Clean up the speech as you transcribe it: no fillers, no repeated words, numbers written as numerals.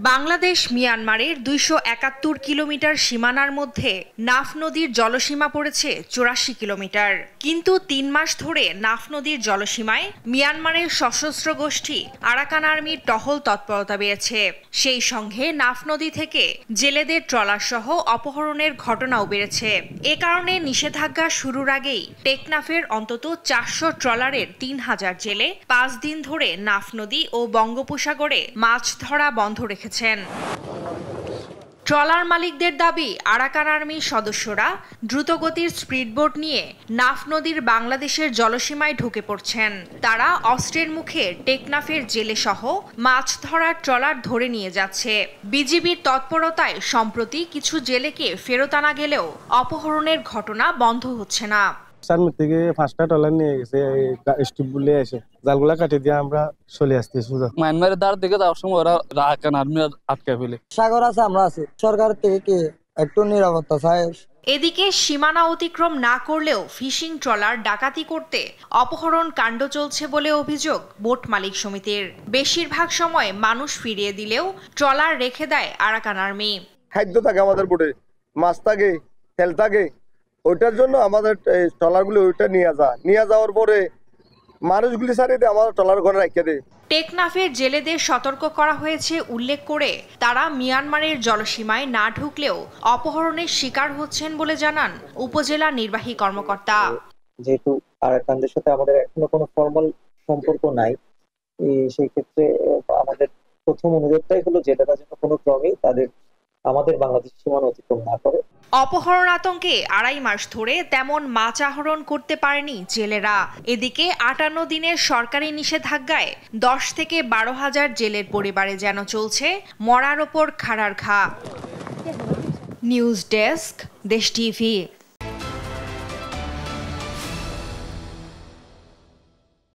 বাংলাদেশ মিয়ানমারের ২৭১ কিলোমিটার সীমানার মধ্যে নাফ নদীর জলসীমা পড়েছে ৮৪ কিলোমিটার। কিন্তু ৩ মাস ধরে নাফ নদীর জলসীমায় মিয়ানমারের সশস্ত্র গোষ্ঠী আরাকান আর্মির টহল তৎপরতা বেড়েছে। সেই সঙ্গে নাফ নদী থেকে জেলেদের ট্রলার সহ অপহরণের ঘটনাও বেড়েছে। এ কারণে নিষেধাজ্ঞা শুরুর আগেই টেকনাফের অন্তত ৪০০ ট্রলারের ৩,০০০ জেলে ৫ দিন ধরে নাফ নদী ও বঙ্গোপসাগরে মাছ ধরা বন্ধ রেখেছেন। ট্রলার মালিকদের দাবি, আরাকান আর্মির সদস্যরা দ্রুতগতির স্পিডবোট নিয়ে নাফ নদীর বাংলাদেশের জলসীমায় ঢুকে পড়ছেন। তারা অস্ত্রের মুখে টেকনাফের জেলে সহ মাছ ধরার ট্রলার ধরে নিয়ে যাচ্ছে। বিজিবির তৎপরতায় সম্প্রতি কিছু জেলেকে ফেরত আনা গেলেও অপহরণের ঘটনা বন্ধ হচ্ছে না। সামনে থেকে 5টা ট্রলার নিয়ে গেছে, স্টিপ বলে এসে জালগুলা কাটে দিয়ে আমরা চলে আসতেছি। মায়ানমারের দ্বার দিকে যাওয়ার সময় ওরা আরাকান আর্মি আটকে ফেলে। সাগর আছে, আমরা আছি, সরকার থেকে কি একটু নিরাপত্তা চাই। এদিকে সীমানা অতিক্রম না করলেও ফিশিং ট্রলার ডাকাতি করতে অপহরণ কাণ্ড চলছে বলে অভিযোগ বোট মালিক সমিতির। বেশিরভাগ সময় মানুষ ফিরিয়ে দিলেও ট্রলার রেখে দেয় আরাকান আর্মি। খাদ্য থাকে আমাদের বোটে, মাছ থাকে, তেল থাকে, ওইটার জন্য আমাদের ট্রলারগুলো ওইটা নিয়ে যাওয়ার পরে মানুষগুলি সারিয়ে দিয়ে আমাদের ট্রলার ঘরে রেখে দেয়। টেকনাফের জেলেদের সতর্ক করা হয়েছে উল্লেখ করে তারা মিয়ানমারের জলসীমায় না ঢুকলেও অপহরণের শিকার হচ্ছেন বলে জানান উপজেলা নির্বাহী কর্মকর্তা। যেহেতু আরাকানদের সাথে আমাদের এখনো কোনো ফর্মাল সম্পর্ক নাই, সেই ক্ষেত্রে আমাদের প্রথম অনুরোধটাই হলো জেলেরা যেন কোনো ক্রমেই আমাদের বাংলাদেশ সীমানা অতিক্রম না করে। অপহরণ আতঙ্কে ২.৫ মাস ধরে তেমন মাছ আহরণ করতে পারেনি জেলেরা। এদিকে ৫৮ দিনের সরকারি নিষেধাজ্ঞায় ১০ থেকে ১২,০০০ জেলের পরিবারে যেন চলছে মরার ওপর খাড়ার ঘা। নিউজ ডেস্ক, দেশ টিভি।